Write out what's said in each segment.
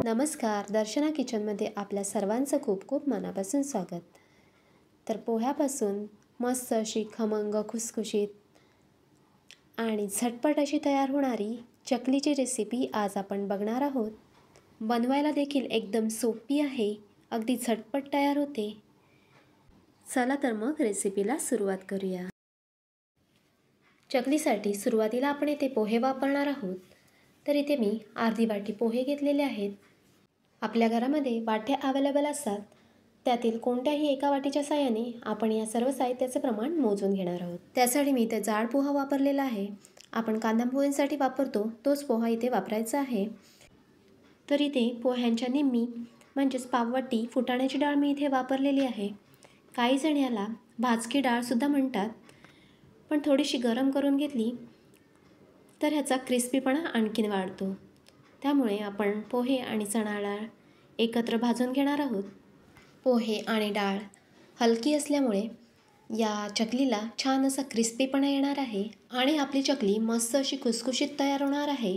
नमस्कार. दर्शना किचनमध्ये आपल्या सर्वांचं खूप खूप मनापासून स्वागत. तर पोह्यापासून मस्त अशी खमंग खुसखुशीत आणि झटपट अशी तयार होणारी चकलीची रेसिपी आज आपण बघणार आहोत. बनवायला देखील एकदम सोपी आहे, अगदी झटपट तयार होते. चला तर मग रेसिपीला सुरुवात करूया. चकलीसाठी सुरुवातीला आपण इथे पोहे वापरणार आहोत. तर इथे मी अर्धी वाटी पोहे घेतलेले आहेत. आपल्या घरामध्ये वाट्या अवेलेबल असतात, त्यातील कोणत्याही एका वाटीच्या साहाय्याने आपण या सर्व साहित्याचे प्रमाण मोजून घेणार आहोत. त्यासाठी मी इथे जाड पोहा वापरलेला आहे. आपण कांदा पोह्यांसाठी वापरतो तोच पोहा इथे वापरायचा आहे. तर इथे पोह्यांच्या निम्मी म्हणजेच पाववाटी फुटाण्याची डाळ मी इथे वापरलेली आहे. काही जण याला भाजकी डाळसुद्धा म्हणतात, पण थोडीशी गरम करून घेतली तर ह्याचा क्रिस्पीपणा आणखीन वाढतो. त्यामुळे आपण पोहे आणि चणा डाळ एकत्र भाजून घेणार आहोत. पोहे आणि डाळ हलकी असल्यामुळे या चकलीला छान असा क्रिस्पीपणा येणार आहे आणि आपली चकली मस्त अशी खुसखुशीत तयार होणार आहे.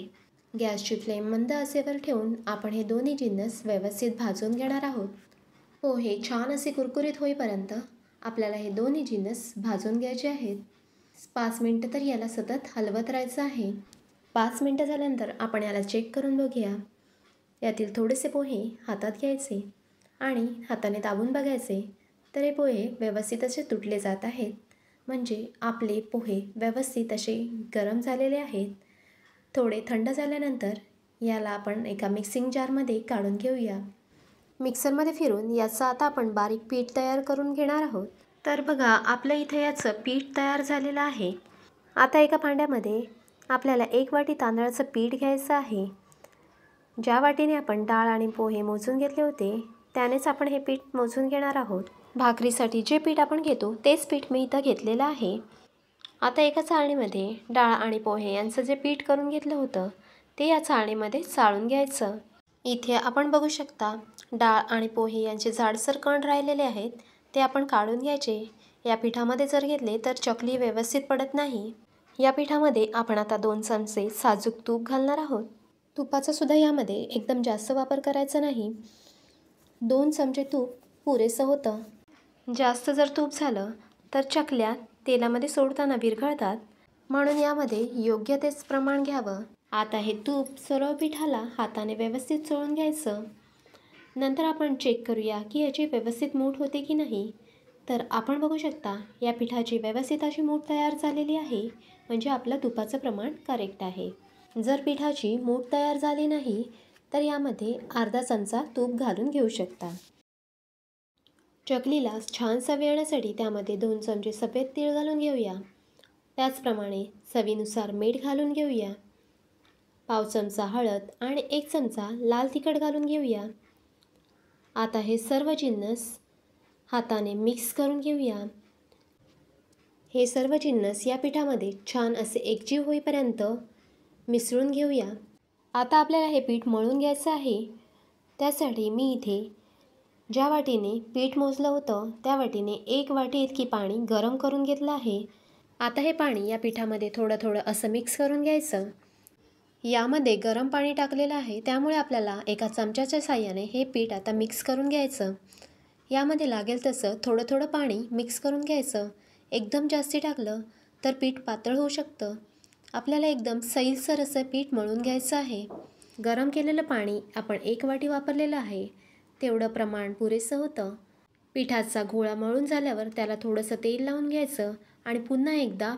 गॅसची फ्लेम मंद आचेवर ठेवून आपण हे दोन्ही जिन्नस व्यवस्थित भाजून घेणार आहोत. पोहे छान असे कुरकुरीत होईपर्यंत आपल्याला हे दोन्ही जिन्नस भाजून घ्यायचे आहेत. 5 मिनटं तर याला सतत हलवत राहायचं आहे. 5 मिनटं झाल्यानंतर आपण याला चेक करून बघूया. यातील थोडेसे पोहे हातात घ्यायचे आणि हाताने दाबून बघायचे तर हे पोहे व्यवस्थित असे तुटले जात आहेत. म्हणजे आपले पोहे व्यवस्थित असे गरम झालेले आहेत. थोडे थंड झाल्यानंतर याला आपण एका मिक्सिंग जारमध्ये काढून घेऊया. मिक्सरमध्ये फिरून याचं आता आपण बारीक पीठ तयार करून घेणार आहोत. तर बघा, आपलं इथे याचं पीठ तयार झालेलं आहे. आता एका भांड्यामध्ये आपल्याला 1 वाटी तांदळाचं पीठ घ्यायचं आहे. ज्या वाटीने आपण डाळ आणि पोहे मोजून घेतले होते त्यानेच आपण हे पीठ मोजून घेणार आहोत. भाकरीसाठी जे पीठ आपण घेतो तेच पीठ मी इथं घेतलेलं आहे. आता एका चाळणीमध्ये डाळ आणि पोहे यांचं जे पीठ करून घेतलं होतं ते या चाळणीमध्ये चाळून घ्यायचं. इथे आपण बघू शकता डाळ आणि पोहे यांचे जाडसर कण राहिलेले आहेत, ते आपण काढून घ्यायचे. या पिठामध्ये जर घेतले तर चकली व्यवस्थित पडत नाही. या पिठामध्ये आपण आता 2 चमचे साजूक तूप घालणार आहोत. तुपाचा सुद्धा यामध्ये एकदम जास्त वापर करायचा नाही. 2 चमचे तूप पुरेसं होतं. जास्त जर तूप झालं तर चकल्या तेलामध्ये सोडताना विरघळतात, म्हणून यामध्ये योग्य तेच प्रमाण घ्यावं. आता हे तूप सर्व पिठाला हाताने व्यवस्थित चोळून घ्यायचं. नंतर आपण चेक करूया की याची व्यवस्थित मूठ होते की नाही. तर आपण बघू शकता या पिठाची व्यवस्थित अशी मूठ तयार झालेली आहे, म्हणजे आपलं तुपाचं प्रमाण करेक्ट आहे. जर पिठाची मूठ तयार झाली नाही तर यामध्ये अर्धा चमचा तूप घालून घेऊ शकता. चकलीला छान चव येण्यासाठी त्यामध्ये 2 चमचे सफेद तीळ घालून घेऊया. त्याचप्रमाणे चवीनुसार मीठ घालून घेऊया. पाव चमचा हळद आणि 1 चमचा लाल तिखट घालून घेऊया. आता हे सर्व जिन्नस हाताने मिक्स करून घेऊया. हे सर्व जिन्नस या पिठामध्ये छान असे एकजीव होईपर्यंत मिसळून घेऊया. आता आपल्याला हे पीठ मळून घ्यायचं आहे. त्यासाठी मी इथे ज्या वाटीने पीठ मोजलं होतं त्या वाटीने 1 वाटी इतकी पाणी गरम करून घेतलं आहे. आता हे पाणी या पिठामध्ये थोडं थोडं असं मिक्स करून घ्यायचं. यामध्ये गरम पाणी टाकलेलं आहे, त्यामुळे आपल्याला एका चमच्याच्या साहाय्याने हे पीठ आता मिक्स करून घ्यायचं. यामध्ये लागेल तसं थोडं थोडं पाणी मिक्स करून घ्यायचं. एकदम जास्ती टाकलं तर पीठ पातळ होऊ शकतं. आपल्याला एकदम सैलसर असं पीठ मळून घ्यायचं आहे. गरम केलेलं पाणी आपण 1 वाटी वापरलेलं आहे, तेवढं प्रमाण पुरेसं होतं. पिठाचा गोळा मळून झाल्यावर त्याला थोडंसं तेल लावून घ्यायचं आणि पुन्हा एकदा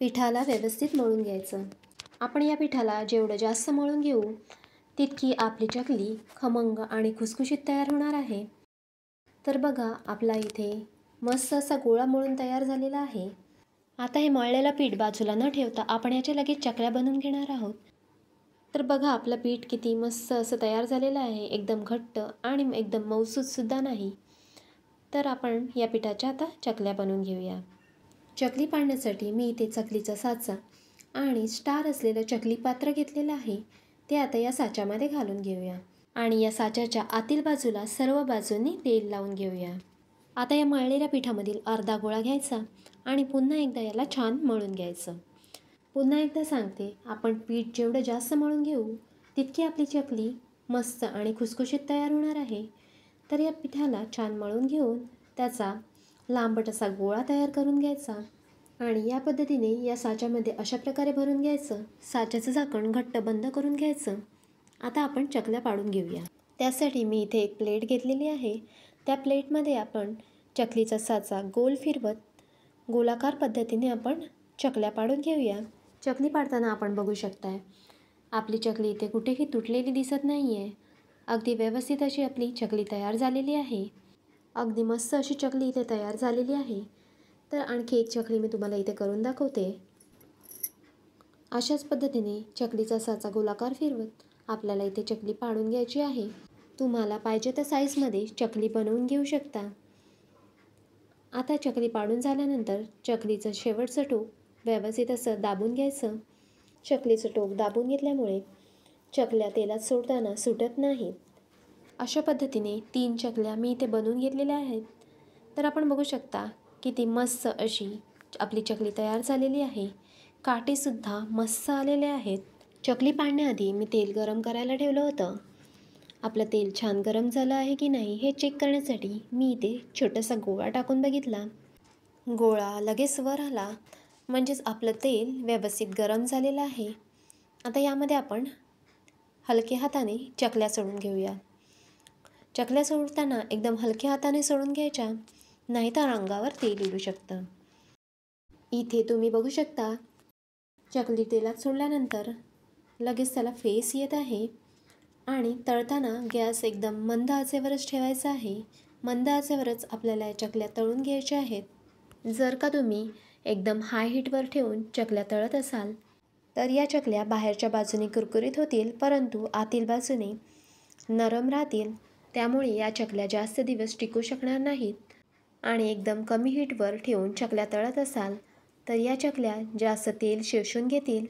पिठाला व्यवस्थित मळून घ्यायचं. आपण या पिठाला जेवढं जास्त मळून घेऊ तितकी आपली चकली खमंग आणि खुसखुशीत तयार होणार आहे. तर बघा, आपला इथे मस्त असा गोळा मळून तयार झालेला आहे. आता हे मळलेलं पीठ बाजूला न ठेवता आपण याच्या लगेच चकल्या बनवून घेणार आहोत. तर बघा, आपलं पीठ किती मस्त असं तयार झालेलं आहे. एकदम घट्ट आणि एकदम मऊसूदसुद्धा नाही. तर आपण या पिठाच्या आता चकल्या बनवून घेऊया. चकली पाडण्यासाठी मी इथे चकलीचा साचा आणि स्टार असलेलं चकली पात्र घेतलेलं आहे. ते आता या साच्यामध्ये घालून घेऊया आणि या साच्याच्या आतील बाजूला सर्व बाजूंनी तेल लावून घेऊया. आता या मळलेल्या पिठामधील अर्धा गोळा घ्यायचा आणि पुन्हा एकदा याला छान मळून घ्यायचं. पुन्हा एकदा सांगते, आपण पीठ जेवढं जास्त मळून घेऊ तितकी आपली चकली मस्त आणि खुसखुशीत तयार होणार आहे. तर या पिठाला छान मळून घेऊन त्याचा लांबट असा गोळा तयार करून घ्यायचा आणि या पद्धतीने या साच्यामध्ये अशा प्रकारे भरून घ्यायचं. साच्याचं झाकण घट्ट बंद करून घ्यायचं. आता आपण चकल्या पाडून घेऊया. त्यासाठी मी इथे एक प्लेट घेतलेली आहे. त्या प्लेटमध्ये आपण चकलीचा साचा गोल फिरवत गोलाकार पद्धतीने आपण चकल्या पाडून घेऊया. चकली पाडताना आपण बघू शकताय आपली चकली इथे कुठेही तुटलेली दिसत नाही आहे. अगदी व्यवस्थित अशी आपली चकली तयार झालेली आहे. अगदी मस्त अशी चकली इथे तयार झालेली आहे. तर आणखी एक चकली मी तुम्हाला इथे करून दाखवते. अशाच पद्धतीने चकलीचा साचा गोलाकार फिरवत आपल्याला इथे चकली पाडून घ्यायची आहे. तुम्हाला पाहिजे त्या साईजमध्ये चकली बनवून घेऊ शकता. आता चकली पाडून झाल्यानंतर चकलीचं शेवटचं टोक व्यवस्थित असं दाबून घ्यायचं. चकलीचं टोक दाबून घेतल्यामुळे चकल्या तेलात सोडताना सुटत नाहीत. अशा पद्धतीने 3 चकल्या मी इथे बनवून घेतलेल्या आहेत. तर आपण बघू शकता किती मस्त अशी आपली चकली तयार झालेली आहे. काटेसुद्धा मस्त आलेले आहेत. चकली पाडण्याआधी मी तेल गरम करायला ठेवलं होतं. आपलं तेल छान गरम झालं आहे की नाही हे चेक करण्यासाठी मी इथे छोटासा गोळा टाकून बघितला. गोळा लगेच वर आला म्हणजेच आपलं तेल व्यवस्थित गरम झालेलं आहे. आता यामध्ये आपण हलक्या हाताने चकल्या सोडून घेऊया. चकल्या सोडताना एकदम हलक्या हाताने सोडून घ्यायच्या, नाहीतर अंगावर तेल उडू शकतं. इथे तुम्ही बघू शकता चकली तेलात सोडल्यानंतर लगेच त्याला फेस येत आहे आणि तळताना गॅस एकदम मंद आचेवरच ठेवायचा आहे. मंद आचेवरच आपल्याला या चकल्या तळून घ्यायच्या आहेत. जर का तुम्ही एकदम हाय हीटवर ठेवून चकल्या तळत असाल तर या चकल्या बाहेरच्या बाजूने कुरकुरीत होतील, परंतु आतील बाजूने नरम राहतील. त्यामुळे या चकल्या जास्त दिवस टिकू शकणार नाहीत. आणि एकदम कमी हीटवर ठेवून चकल्या तळत असाल तर या चकल्या जास्त तेल शोषून घेतील,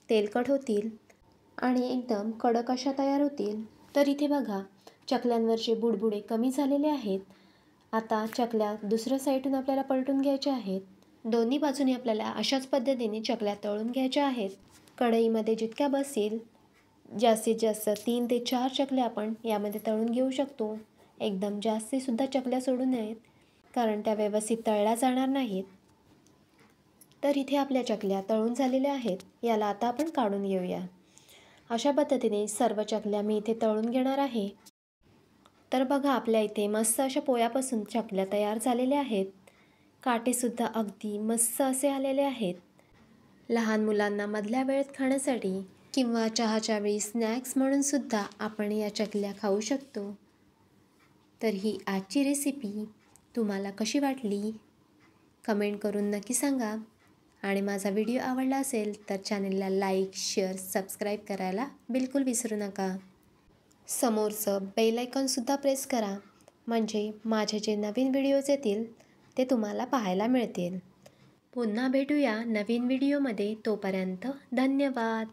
तेलकट होतील आणि एकदम कडक अशा तयार होतील. तर इथे बघा चकल्यांवरचे बुडबुडे कमी झालेले आहेत. आता चकल्या दुसऱ्या साईडून आपल्याला पलटून घ्यायच्या आहेत. दोन्ही बाजूने आपल्याला अशाच पद्धतीने चकल्या तळून घ्यायच्या आहेत. कढईमध्ये जितक्या बसेल जास्तीत जास्त 3 ते 4 चकल्या आपण यामध्ये तळून घेऊ शकतो. एकदम जास्तीसुद्धा चकल्या सोडू नयेत, कारण त्या व्यवस्थित तळल्या जाणार नाहीत. तर इथे आपल्या चकल्या तळून झालेल्या आहेत. याला आता आपण काढून घेऊया. अशा पद्धतीने सर्व चकल्या मी इथे तळून घेणार आहे. तर बघा आपल्या इथे मस्त अशा पोळ्यापासून चकल्या तयार झालेल्या आहेत. काटेसुद्धा अगदी मस्त असे आलेले आहेत. लहान मुलांना मधल्या वेळेत खाण्यासाठी किंवा चहाच्या वेळी स्नॅक्स म्हणून सुद्धा आपण या चकल्या खाऊ शकतो. तर ही आजची रेसिपी तुम्हाला कशी वाटली कमेंट करून नक्की सांगा. आणि माझा व्हिडिओ आवडला असेल तर चॅनलला लाईक, शेअर, सबस्क्राईब करायला बिलकुल विसरू नका. समोरचं बेल आयकॉनसुद्धा प्रेस करा, म्हणजे माझे जे नवीन व्हिडिओज येतील ते तुम्हाला पाहायला मिळतील. पुन्हा भेटूया नवीन व्हिडिओमध्ये. तोपर्यंत धन्यवाद.